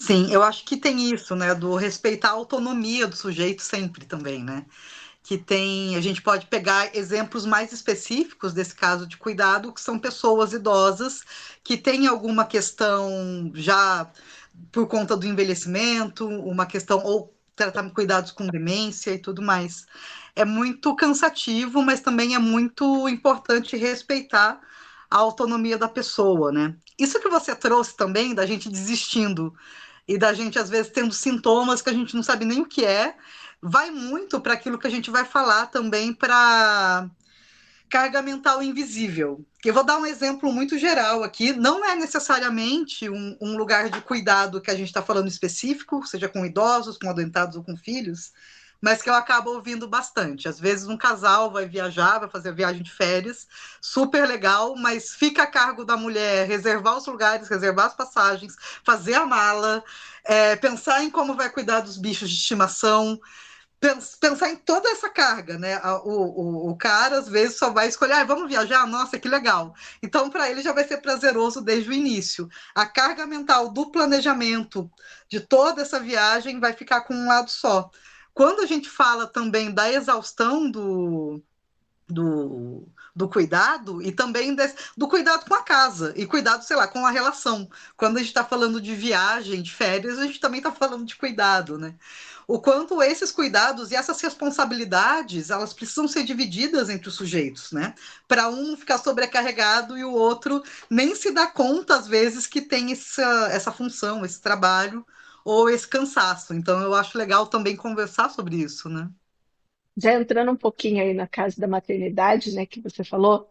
Sim, eu acho que tem isso, né, do respeitar a autonomia do sujeito sempre também, né? Que tem, a gente pode pegar exemplos mais específicos desse caso de cuidado, que são pessoas idosas que têm alguma questão já por conta do envelhecimento, uma questão ou tratar cuidados com demência e tudo mais. É muito cansativo, mas também é muito importante respeitar a autonomia da pessoa, né? Isso que você trouxe também da gente desistindo e da gente, às vezes, tendo sintomas que a gente não sabe nem o que é, vai muito para aquilo que a gente vai falar também para carga mental invisível. Eu vou dar um exemplo muito geral aqui. Não é necessariamente um lugar de cuidado que a gente está falando específico, seja com idosos, com adoentados ou com filhos, mas que eu acabo ouvindo bastante. Às vezes um casal vai viajar, vai fazer a viagem de férias, super legal, mas fica a cargo da mulher reservar os lugares, reservar as passagens, fazer a mala, pensar em como vai cuidar dos bichos de estimação, pensar em toda essa carga, né? O cara, às vezes, só vai escolher, vamos viajar? Nossa, que legal. Então, para ele já vai ser prazeroso desde o início. A carga mental do planejamento de toda essa viagem vai ficar com um lado só. Quando a gente fala também da exaustão do cuidado e também do cuidado com a casa e cuidado, sei lá, com a relação. Quando a gente está falando de viagem, de férias, a gente também está falando de cuidado, né? O quanto esses cuidados e essas responsabilidades, elas precisam ser divididas entre os sujeitos, né? Para um não ficar sobrecarregado e o outro nem se dá conta, às vezes, que tem essa função, esse trabalho ou esse cansaço. Então, eu acho legal também conversar sobre isso, né? Já entrando um pouquinho aí na casa da maternidade, né, que você falou,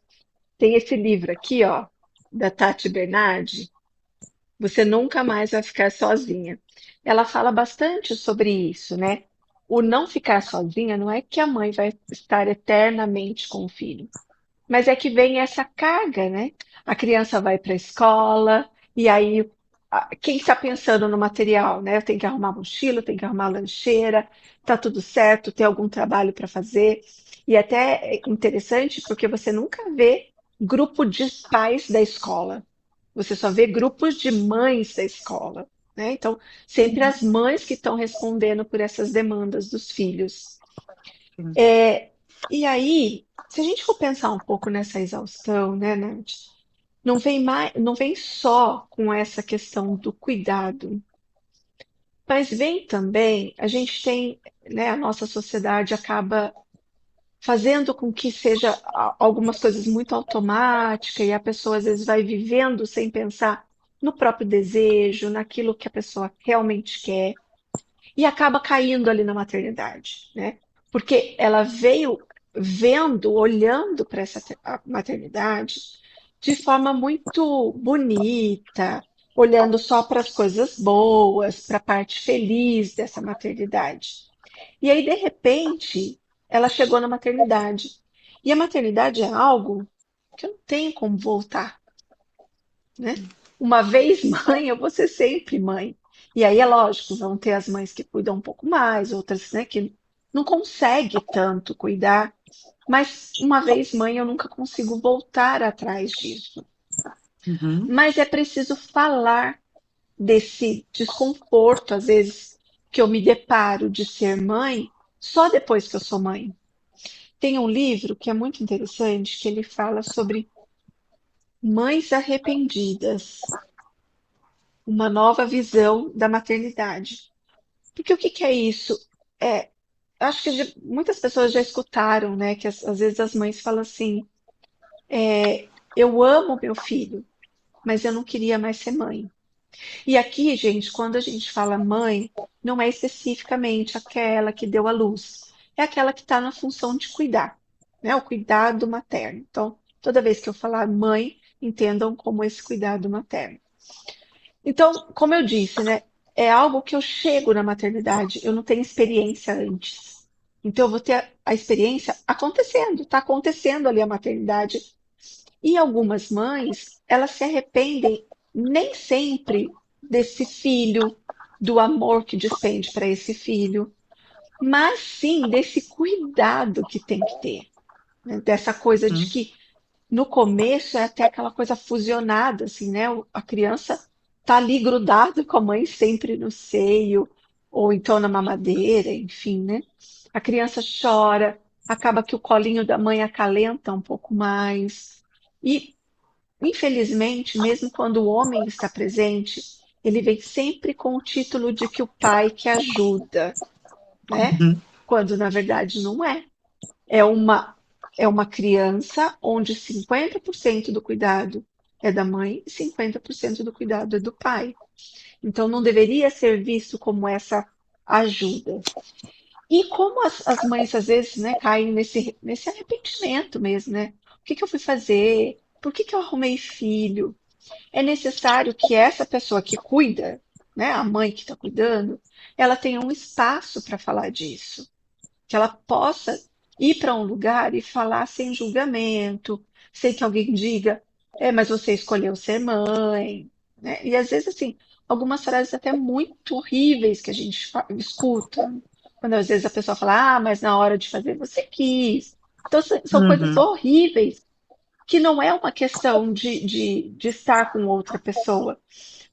tem esse livro aqui, ó, da Tati Bernardi, Você Nunca Mais Vai Ficar Sozinha. Ela fala bastante sobre isso, né? O não ficar sozinha não é que a mãe vai estar eternamente com o filho, mas é que vem essa carga, né? A criança vai para a escola e aí quem está pensando no material, né? Tem que arrumar mochila, tem que arrumar lancheira, tá tudo certo, tem algum trabalho para fazer. E até é interessante porque você nunca vê grupo de pais da escola. Você só vê grupos de mães da escola, né? Então, sempre as mães que estão respondendo por essas demandas dos filhos. É, e aí, se a gente for pensar um pouco nessa exaustão, né, Nath, não vem só com essa questão do cuidado, mas vem também, a gente tem, né, a nossa sociedade acaba fazendo com que seja algumas coisas muito automáticas e a pessoa às vezes vai vivendo sem pensar no próprio desejo, naquilo que a pessoa realmente quer e acaba caindo ali na maternidade, né? Porque ela veio vendo, olhando para essa maternidade de forma muito bonita, olhando só para as coisas boas, para a parte feliz dessa maternidade. E aí, de repente, ela chegou na maternidade. E a maternidade é algo que eu não tenho como voltar, né? Uma vez mãe, eu vou ser sempre mãe. E aí é lógico, vão ter as mães que cuidam um pouco mais, outras, né, que não consegue tanto cuidar. Mas uma vez mãe, eu nunca consigo voltar atrás disso. Uhum. Mas é preciso falar desse desconforto, às vezes, que eu me deparo de ser mãe só depois que eu sou mãe. Tem um livro que é muito interessante, que ele fala sobre mães arrependidas, uma nova visão da maternidade. Porque o que que é isso? É, acho que muitas pessoas já escutaram, né, que às vezes as mães falam assim, eu amo meu filho, mas eu não queria mais ser mãe. E aqui, gente, quando a gente fala mãe, não é especificamente aquela que deu à luz, é aquela que está na função de cuidar, né? O cuidado materno. Então, toda vez que eu falar mãe, entendam como esse cuidado materno. Então, como eu disse, né? É algo que eu chego na maternidade, eu não tenho experiência antes. Então, eu vou ter a experiência acontecendo, está acontecendo ali a maternidade. E algumas mães, elas se arrependem nem sempre desse filho, do amor que despende para esse filho, mas sim desse cuidado que tem que ter, né? Dessa coisa de Uhum. que no começo é até aquela coisa fusionada, assim, né? A criança tá ali grudado com a mãe sempre no seio, ou então na mamadeira, enfim, né? A criança chora, acaba que o colinho da mãe acalenta um pouco mais. E, infelizmente, mesmo quando o homem está presente, ele vem sempre com o título de que o pai que ajuda, né? Uhum. Quando na verdade não é. É uma, é uma criança onde 50% do cuidado é da mãe e 50% do cuidado é do pai. Então não deveria ser visto como essa ajuda. E como as mães às vezes, né, caem nesse arrependimento mesmo, né? O que que eu fui fazer? Por que que eu arrumei filho? É necessário que essa pessoa que cuida, né, a mãe que está cuidando, ela tenha um espaço para falar disso, que ela possa ir para um lugar e falar sem julgamento, sem que alguém diga, mas você escolheu ser mãe, né? E às vezes, assim, algumas frases até muito horríveis que a gente escuta, quando às vezes a pessoa fala, mas na hora de fazer você quis. Então, são coisas Uhum. horríveis que não é uma questão de estar com outra pessoa,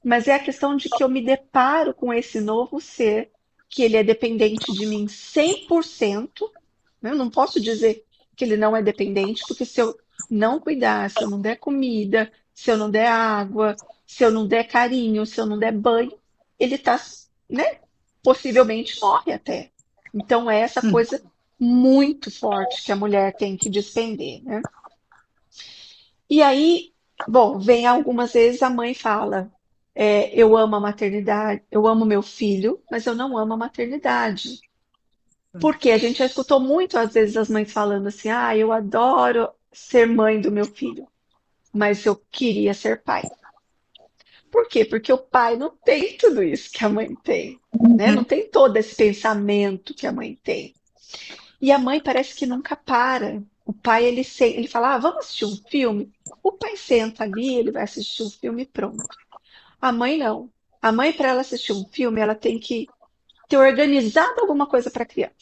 mas é a questão de que eu me deparo com esse novo ser, que ele é dependente de mim 100%, né? Eu não posso dizer que ele não é dependente, porque se eu não cuidar, se eu não der comida, se eu não der água, se eu não der carinho, se eu não der banho, ele está, né? Possivelmente morre até. Então é essa Uhum. coisa muito forte que a mulher tem que despender, né? E aí, bom, vem algumas vezes a mãe fala, eu amo a maternidade, eu amo meu filho, mas eu não amo a maternidade. Porque a gente já escutou muito, às vezes, as mães falando assim, eu adoro ser mãe do meu filho, mas eu queria ser pai. Por quê? Porque o pai não tem tudo isso que a mãe tem, né? Não Uhum. tem todo esse pensamento que a mãe tem. E a mãe parece que nunca para. O pai, ele fala, vamos assistir um filme? O pai senta ali, ele vai assistir um filme e pronto. A mãe não. A mãe, para ela assistir um filme, ela tem que ter organizado alguma coisa para a criança.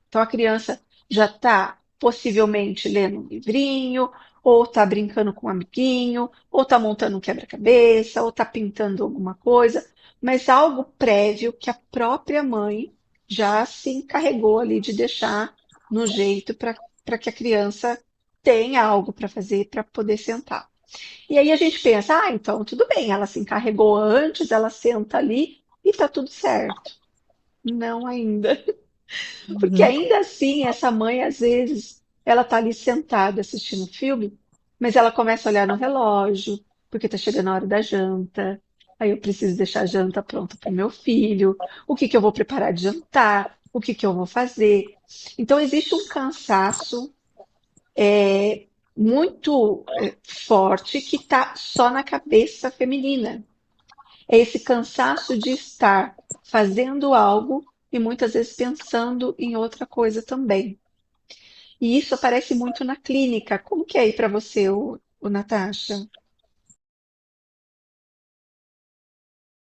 Então a criança já está possivelmente lendo um livrinho, ou está brincando com um amiguinho, ou está montando um quebra-cabeça, ou está pintando alguma coisa, mas algo prévio que a própria mãe já se encarregou ali de deixar no jeito para que a criança tenha algo para fazer para poder sentar. E aí a gente pensa, então tudo bem, ela se encarregou antes, ela senta ali e está tudo certo. Não ainda. Porque Uhum. ainda assim, essa mãe, às vezes, ela tá ali sentada assistindo o filme, mas ela começa a olhar no relógio, porque tá chegando a hora da janta. Aí eu preciso deixar a janta pronta para o meu filho. O que que eu vou preparar de jantar? O que que eu vou fazer? Então, existe um cansaço muito forte que está só na cabeça feminina. É esse cansaço de estar fazendo algo e muitas vezes pensando em outra coisa também. E isso aparece muito na clínica. Como que é aí para você, o Natasha?